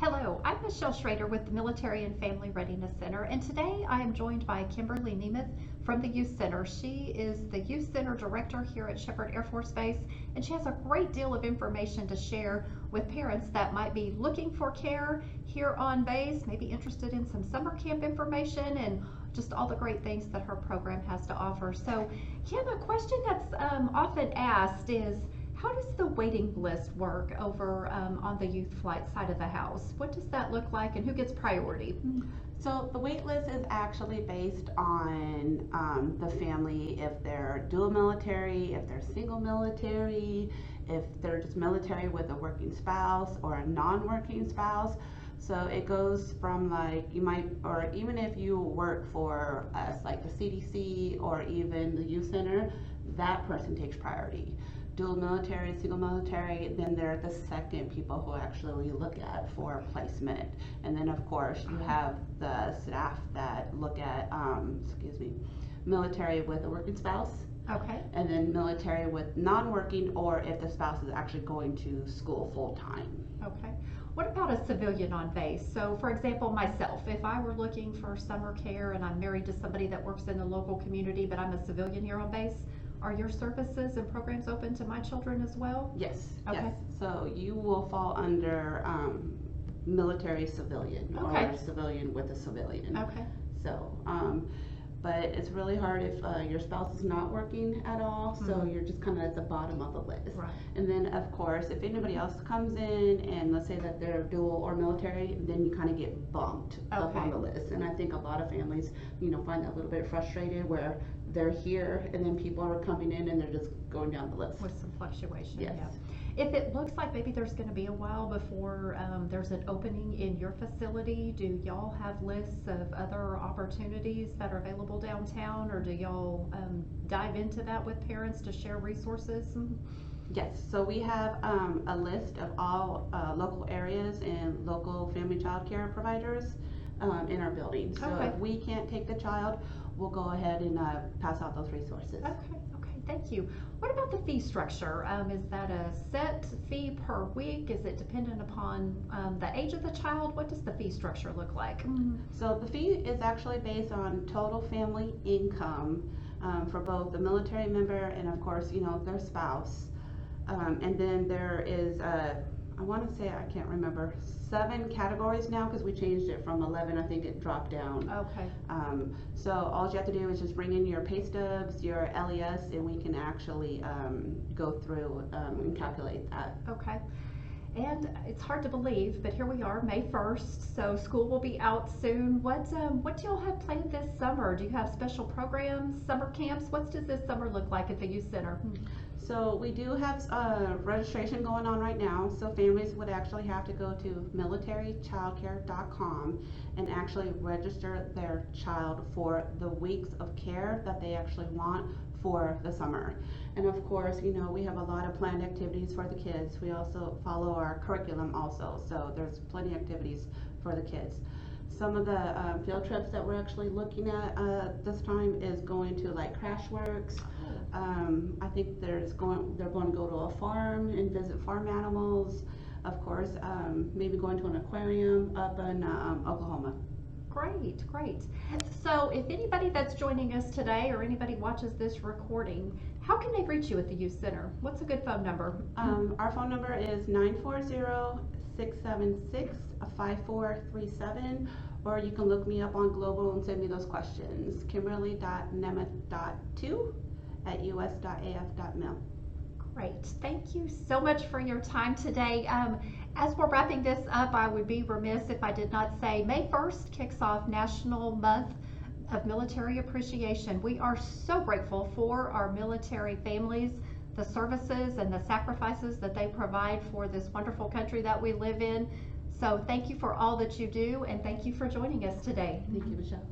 Hello, I'm Michelle Schroeder with the Military and Family Readiness Center, and today I am joined by Kimberly Nemeth from the Youth Center. She is the Youth Center Director here at Sheppard Air Force Base, and she has a great deal of information to share with parents that might be looking for care here on base, maybe interested in some summer camp information and just all the great things that her program has to offer. So, Kim, a question that's often asked is, how does the waiting list work over on the youth flight side of the house? What does that look like and who gets priority? So the wait list is actually based on the family, if they're dual military, if they're single military, if they're just military with a working spouse or a non-working spouse. So it goes from like you might, or even if you work for us like the CDC or even the youth center, that person takes priority. Dual military, single military, then they're the second people who actually look at for placement. And then of course you have the staff that look at, military with a working spouse. Okay. And then military with non-working, or if the spouse is actually going to school full time. Okay. What about a civilian on base? So for example, myself, if I were looking for summer care and I'm married to somebody that works in the local community, but I'm a civilian here on base, are your services and programs open to my children as well? Yes. Okay. Yes. So you will fall under military civilian, okay, or civilian with a civilian. Okay. So, but it's really hard if your spouse is not working at all, so you're just kind of at the bottom of the list. Right. And then of course, if anybody else comes in and let's say that they're dual or military, then you kind of get bumped up on the list. And I think a lot of families, find that a little bit frustrated where they're here and then people are coming in and they're just going down the list. With some fluctuation. Yes. Yeah. If it looks like maybe there's going to be a while before there's an opening in your facility, do y'all have lists of other opportunities that are available downtown, or do y'all dive into that with parents to share resources? Yes, so we have a list of all local areas and local family child care providers in our building. So if we can't take the child, we'll go ahead and pass out those resources. Okay, thank you. What about the fee structure? Is that a set fee per week? Is it dependent upon the age of the child? What does the fee structure look like? So the fee is actually based on total family income for both the military member and of course, their spouse. And then there is, I want to say, I can't remember, 7 categories now because we changed it from 11. I think it dropped down. Okay. So all you have to do is just bring in your pay stubs, your LES, and we can actually go through and calculate that. Okay. And it's hard to believe, but here we are, May 1st, so school will be out soon. What do y'all have planned this summer? Do you have special programs, summer camps? What does this summer look like at the Youth Center? So we do have registration going on right now. So families would actually have to go to militarychildcare.com and actually register their child for the weeks of care that they actually want for the summer. And of course, we have a lot of planned activities for the kids. We also follow our curriculum also. So there's plenty of activities for the kids. Some of the field trips that we're actually looking at this time is going to like Crash Works. I think they're going to go to a farm and visit farm animals. Of course, maybe going to an aquarium up in Oklahoma. Great. So if anybody that's joining us today or anybody watches this recording, how can they reach you at the Youth Center? What's a good phone number? Our phone number is 940-676-5437, or you can look me up on Global and send me those questions. Kimberly.nemeth.2@us.af.mil. Great. Thank you so much for your time today. As we're wrapping this up, I would be remiss if I did not say May 1st kicks off National Month of Military Appreciation. We are so grateful for our military families, the services and the sacrifices that they provide for this wonderful country that we live in. So thank you for all that you do, and thank you for joining us today. Thank you, Michelle.